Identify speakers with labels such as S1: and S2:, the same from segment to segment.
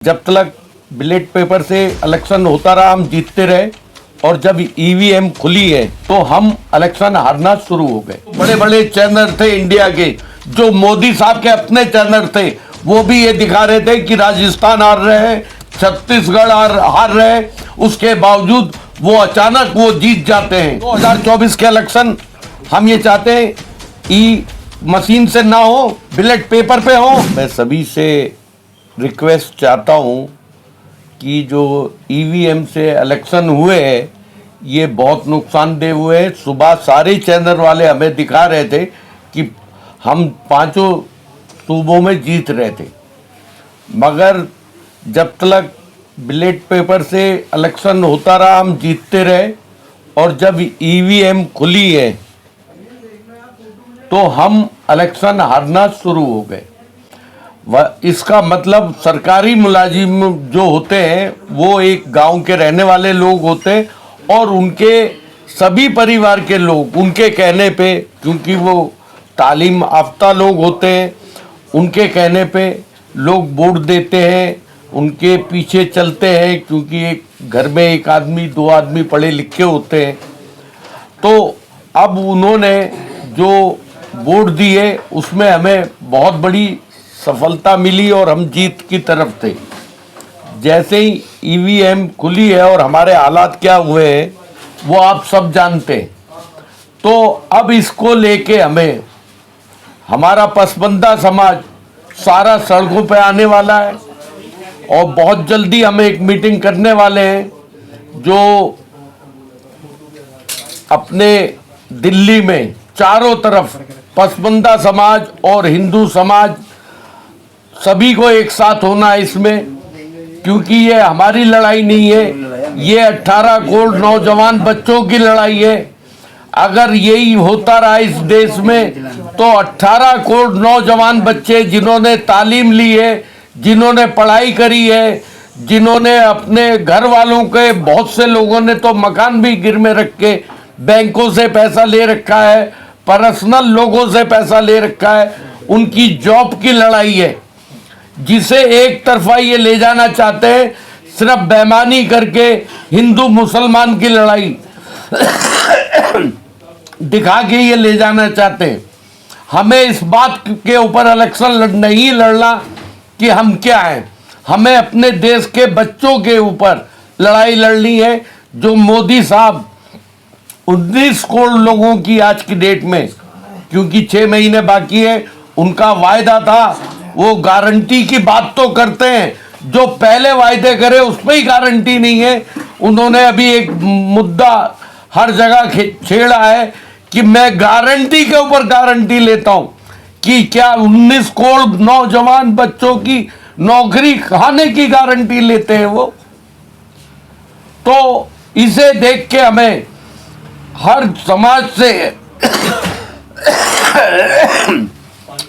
S1: जब तक ballot paper से इलेक्शन होता रहा हम जीतते रहे और जब ईवीएम खुली है तो हम इलेक्शन हारना शुरू हो गए। बड़े बड़े चैनल थे इंडिया के, जो मोदी साहब के अपने चैनल थे, वो भी ये दिखा रहे थे कि राजस्थान हार रहे हैं, छत्तीसगढ़ हार रहे हैं, उसके बावजूद वो अचानक वो जीत जाते हैं। 2024 के इलेक्शन हम ये चाहते हैं ई मशीन से ना हो, बैलेट पेपर पे हो। मैं सभी से रिक्वेस्ट चाहता हूँ कि जो ईवीएम से इलेक्शन हुए हैं ये बहुत नुकसानदेह हुए हैं। सुबह सारे चैनल वाले हमें दिखा रहे थे कि हम पांचों सूबों में जीत रहे थे, मगर जब तक बैलेट पेपर से इलेक्शन होता रहा हम जीतते रहे और जब ईवीएम खुली है तो हम इलेक्शन हारना शुरू हो गए। इसका मतलब सरकारी मुलाजिम जो होते हैं वो एक गांव के रहने वाले लोग होते हैं और उनके सभी परिवार के लोग उनके कहने पे, क्योंकि वो तालीम याफ्ता लोग होते हैं, उनके कहने पे लोग वोट देते हैं, उनके पीछे चलते हैं, क्योंकि एक घर में एक आदमी दो आदमी पढ़े लिखे होते हैं। तो अब उन्होंने जो वोट दिए उसमें हमें बहुत बड़ी सफलता मिली और हम जीत की तरफ थे। जैसे ही ईवीएम खुली है और हमारे हालात क्या हुए हैं वो आप सब जानते हैं। तो अब इसको लेके हमें हमारा पसबंदा समाज सारा सड़कों पे आने वाला है और बहुत जल्दी हम एक मीटिंग करने वाले हैं जो अपने दिल्ली में चारों तरफ पसबंदा समाज और हिंदू समाज सभी को एक साथ होना है इसमें, क्योंकि ये हमारी लड़ाई नहीं है, ये 18 करोड़ नौजवान बच्चों की लड़ाई है। अगर यही होता रहा इस देश में तो 18 करोड़ नौजवान बच्चे जिन्होंने तालीम ली है, जिन्होंने पढ़ाई करी है, जिन्होंने अपने घर वालों के, बहुत से लोगों ने तो मकान भी गिरवी रख के बैंकों से पैसा ले रखा है, पर्सनल लोगों से पैसा ले रखा है, उनकी जॉब की लड़ाई है, जिसे एक तरफा ये ले जाना चाहते हैं, सिर्फ बेईमानी करके हिंदू मुसलमान की लड़ाई दिखा के ये ले जाना चाहते हैं। हमें इस बात के ऊपर इलेक्शन नहीं लड़ना कि हम क्या हैं, हमें अपने देश के बच्चों के ऊपर लड़ाई लड़नी है। जो मोदी साहब 19 करोड़ लोगों की आज की डेट में, क्योंकि 6 महीने बाकी है, उनका वायदा था, वो गारंटी की बात तो करते हैं, जो पहले वायदे करे उस पर ही गारंटी नहीं है। उन्होंने अभी एक मुद्दा हर जगह छेड़ा है कि मैं गारंटी के ऊपर गारंटी लेता हूं कि क्या 19 करोड़ नौजवान बच्चों की नौकरी खाने की गारंटी लेते हैं वो। तो इसे देख के हमें हर समाज से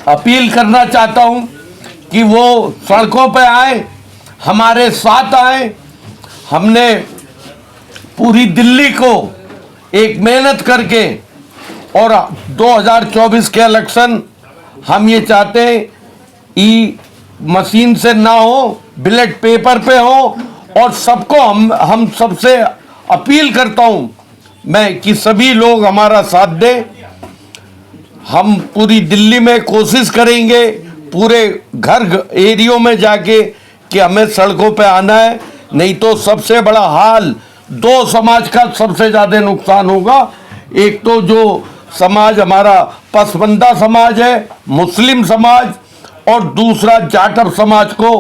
S1: अपील करना चाहता हूं कि वो सड़कों पे आए, हमारे साथ आए। हमने पूरी दिल्ली को एक मेहनत करके और 2024 के इलेक्शन हम ये चाहते हैं ई मशीन से ना हो, बैलेट पेपर पे हो। और सबको हम सबसे अपील करता हूं मैं कि सभी लोग हमारा साथ दें। हम पूरी दिल्ली में कोशिश करेंगे, पूरे घर एरियो में जाके, कि हमें सड़कों पे आना है, नहीं तो सबसे बड़ा हाल दो समाज का सबसे ज़्यादा नुकसान होगा। एक तो जो समाज हमारा पसबंदा समाज है, मुस्लिम समाज, और दूसरा जाटव समाज को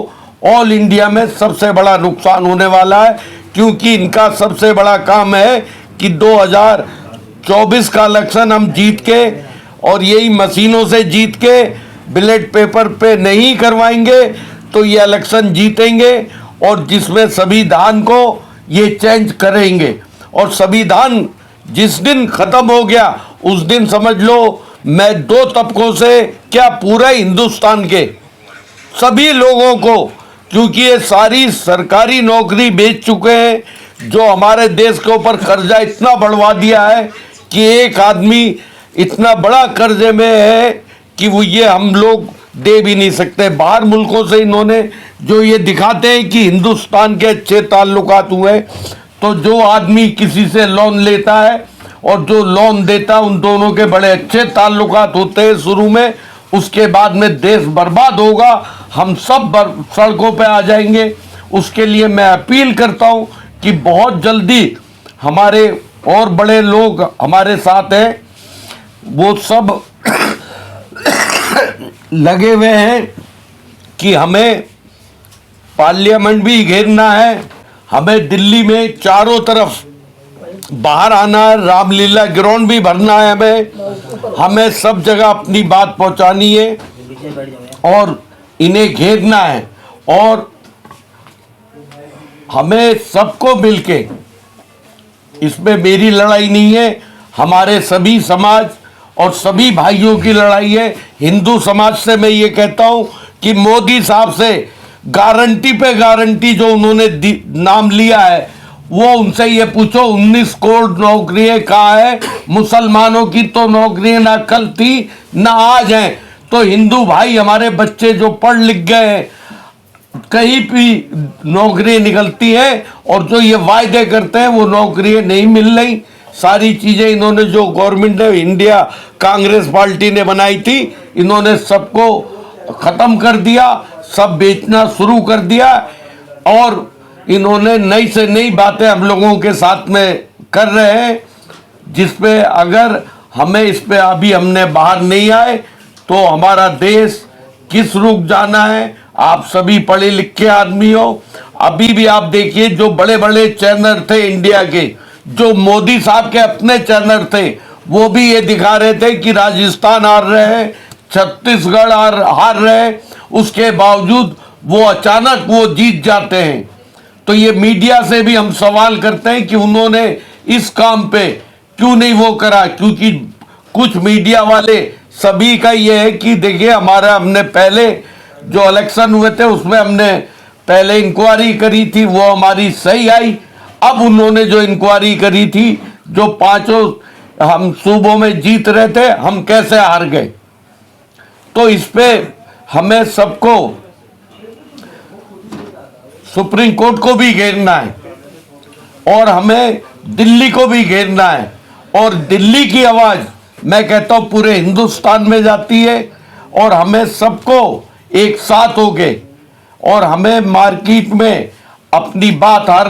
S1: ऑल इंडिया में सबसे बड़ा नुकसान होने वाला है, क्योंकि इनका सबसे बड़ा काम है कि 2024 का इलेक्शन हम जीत के और यही मशीनों से जीत के बैलेट पेपर पे नहीं करवाएंगे तो ये इलेक्शन जीतेंगे। और जिसमें संविधान को ये चेंज करेंगे, और संविधान जिस दिन खत्म हो गया उस दिन समझ लो मैं दो तबकों से क्या पूरा हिंदुस्तान के सभी लोगों को, क्योंकि ये सारी सरकारी नौकरी बेच चुके हैं, जो हमारे देश के ऊपर कर्जा इतना बढ़वा दिया है कि एक आदमी इतना बड़ा कर्जे में है कि वो ये हम लोग दे भी नहीं सकते। बाहर मुल्कों से इन्होंने जो ये दिखाते हैं कि हिंदुस्तान के अच्छे ताल्लुकात हुए, तो जो आदमी किसी से लोन लेता है और जो लोन देता है, उन दोनों के बड़े अच्छे ताल्लुकात होते हैं शुरू में, उसके बाद में देश बर्बाद होगा, हम सब सड़कों पे आ जाएंगे। उसके लिए मैं अपील करता हूं कि बहुत जल्दी हमारे और बड़े लोग हमारे साथ हैं, वो सब लगे हुए हैं कि हमें पार्लियामेंट भी घेरना है, हमें दिल्ली में चारों तरफ बाहर आना है, रामलीला ग्राउंड भी भरना है, हमें सब जगह अपनी बात पहुंचानी है और इन्हें घेरना है। और हमें सबको मिलके, इसमें मेरी लड़ाई नहीं है, हमारे सभी समाज और सभी भाइयों की लड़ाई है। हिंदू समाज से मैं ये कहता हूं कि मोदी साहब से गारंटी पे गारंटी जो उन्होंने नाम लिया है, वो उनसे ये पूछो 19 करोड़ नौकरियां कहाँ है? मुसलमानों की तो नौकरियां ना कल थी ना आज हैं। तो हिंदू भाई हमारे बच्चे जो पढ़ लिख गए हैं, कहीं भी नौकरी निकलती है, और जो ये वायदे करते हैं वो नौकरियां नहीं मिल रही। सारी चीजें इन्होंने जो गवर्नमेंट ने, इंडिया कांग्रेस पार्टी ने बनाई थी, इन्होंने सबको खत्म कर दिया, सब बेचना शुरू कर दिया, और इन्होंने नई से नई बातें हम लोगों के साथ में कर रहे हैं, जिसपे अगर हमें इस पे अभी हमने बाहर नहीं आए तो हमारा देश किस रुख जाना है। आप सभी पढ़े लिखे आदमी हो, अभी भी आप देखिए जो बड़े बड़े चैनल थे इंडिया के, जो मोदी साहब के अपने चैनल थे, वो भी ये दिखा रहे थे कि राजस्थान हार रहे हैं, छत्तीसगढ़ हार रहे हैं, उसके बावजूद वो अचानक वो जीत जाते हैं। तो ये मीडिया से भी हम सवाल करते हैं कि उन्होंने इस काम पे क्यों नहीं वो करा, क्योंकि कुछ मीडिया वाले सभी का ये है कि देखिए हमने पहले जो इलेक्शन हुए थे उसमें हमने पहले इंक्वायरी करी थी, वो हमारी सही आई। अब उन्होंने जो इंक्वायरी करी थी, जो 5 हम सूबों में जीत रहे थे, हम कैसे हार गए। तो इस पे हमें सबको सुप्रीम कोर्ट को भी घेरना है और हमें दिल्ली को भी घेरना है। और दिल्ली की आवाज मैं कहता हूं पूरे हिंदुस्तान में जाती है, और हमें सबको एक साथ होके, और हमें मार्केट में अपनी बात हर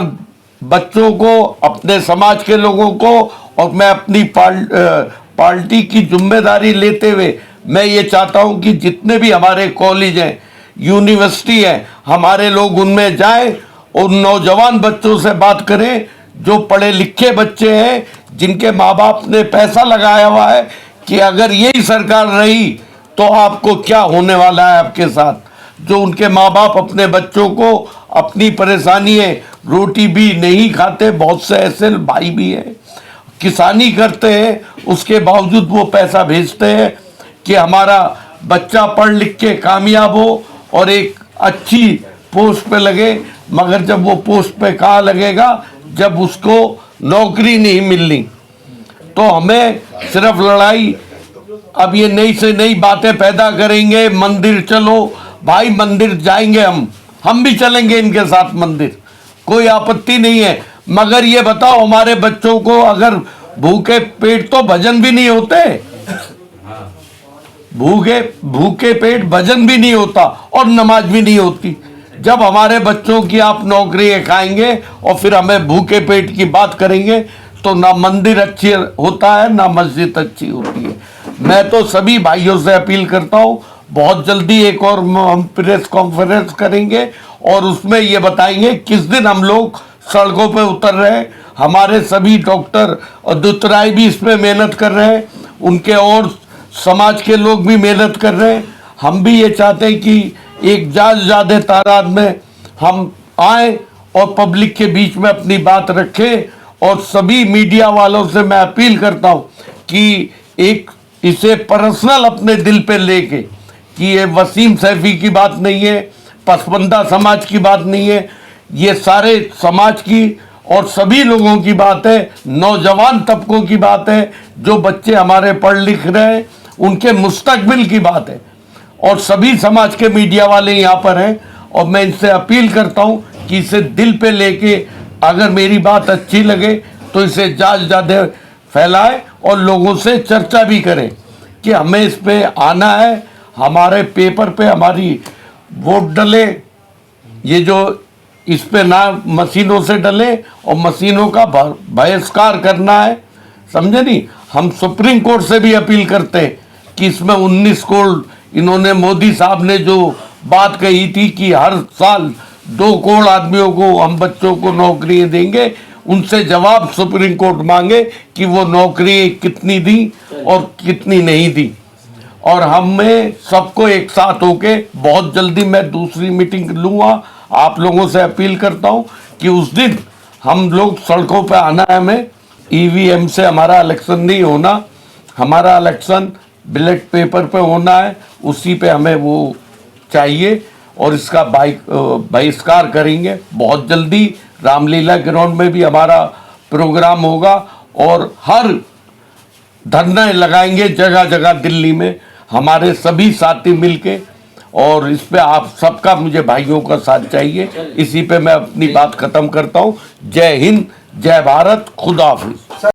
S1: बच्चों को, अपने समाज के लोगों को, और मैं अपनी पार्टी की जिम्मेदारी लेते हुए मैं ये चाहता हूं कि जितने भी हमारे कॉलेज हैं, यूनिवर्सिटी है, हमारे लोग उनमें जाएं, उन नौजवान बच्चों से बात करें जो पढ़े लिखे बच्चे हैं, जिनके माँ बाप ने पैसा लगाया हुआ है कि अगर यही सरकार रही तो आपको क्या होने वाला है आपके साथ। जो उनके माँ बाप अपने बच्चों को अपनी परेशानी है, रोटी भी नहीं खाते, बहुत से ऐसे भाई भी हैं किसानी करते हैं, उसके बावजूद वो पैसा भेजते हैं कि हमारा बच्चा पढ़ लिख के कामयाब हो और एक अच्छी पोस्ट पे लगे। मगर जब वो पोस्ट पे कहाँ लगेगा जब उसको नौकरी नहीं मिलनी। तो हमें सिर्फ लड़ाई, अब ये नई से नई बातें पैदा करेंगे, मंदिर चलो भाई, मंदिर जाएंगे हम भी चलेंगे इनके साथ मंदिर, कोई आपत्ति नहीं है। मगर ये बताओ हमारे बच्चों को अगर भूखे पेट तो भजन भी नहीं होते, भूखे पेट भजन भी नहीं होता और नमाज भी नहीं होती। जब हमारे बच्चों की आप नौकरी खाएंगे और फिर हमें भूखे पेट की बात करेंगे तो ना मंदिर अच्छी होता है ना मस्जिद अच्छी होती है। मैं तो सभी भाइयों से अपील करता हूँ, बहुत जल्दी एक और हम प्रेस कॉन्फ्रेंस करेंगे और उसमें ये बताएंगे किस दिन हम लोग सड़कों पे उतर रहे हैं। हमारे सभी डॉक्टर और दुतराई भी इसमें मेहनत कर रहे हैं, उनके और समाज के लोग भी मेहनत कर रहे हैं। हम भी ये चाहते हैं कि एक ज़्यादा तादाद में हम आए और पब्लिक के बीच में अपनी बात रखें। और सभी मीडिया वालों से मैं अपील करता हूं कि एक इसे पर्सनल अपने दिल पे लेके, कि ये वसीम सैफी की बात नहीं है, पसमंदा समाज की बात नहीं है, ये सारे समाज की और सभी लोगों की बात है, नौजवान तबकों की बात है, जो बच्चे हमारे पढ़ लिख रहे हैं उनके मुस्तकबिल की बात है। और सभी समाज के मीडिया वाले यहाँ पर हैं, और मैं इनसे अपील करता हूँ कि इसे दिल पे लेके अगर मेरी बात अच्छी लगे तो इसे ज़्यादा फैलाए और लोगों से चर्चा भी करें कि हमें इस पे आना है, हमारे पेपर पे हमारी वोट डले, ये जो इस पे ना मशीनों से डले और मशीनों का बहिष्कार करना है, समझे नहीं। हम सुप्रीम कोर्ट से भी अपील करते हैं कि इसमें 19 करोड़, इन्होंने मोदी साहब ने जो बात कही थी कि हर साल 2 करोड़ आदमियों को हम बच्चों को नौकरियां देंगे, उनसे जवाब सुप्रीम कोर्ट मांगे कि वो नौकरी कितनी दी और कितनी नहीं दी। और हमें सबको एक साथ होके बहुत जल्दी मैं दूसरी मीटिंग लूँगा। आप लोगों से अपील करता हूँ कि उस दिन हम लोग सड़कों पे आना है। हमें ईवीएम से हमारा इलेक्शन नहीं होना, हमारा इलेक्शन बैलेट पेपर पे होना है, उसी पे हमें वो चाहिए और इसका बहिष्कार करेंगे बहुत जल्दी। रामलीला ग्राउंड में भी हमारा प्रोग्राम होगा और हर धरना लगाएंगे जगह जगह दिल्ली में, हमारे सभी साथी मिलके। और इस पे आप सबका, मुझे भाइयों का साथ चाहिए। इसी पे मैं अपनी बात खत्म करता हूँ। जय हिंद, जय भारत, खुदा हाफिज।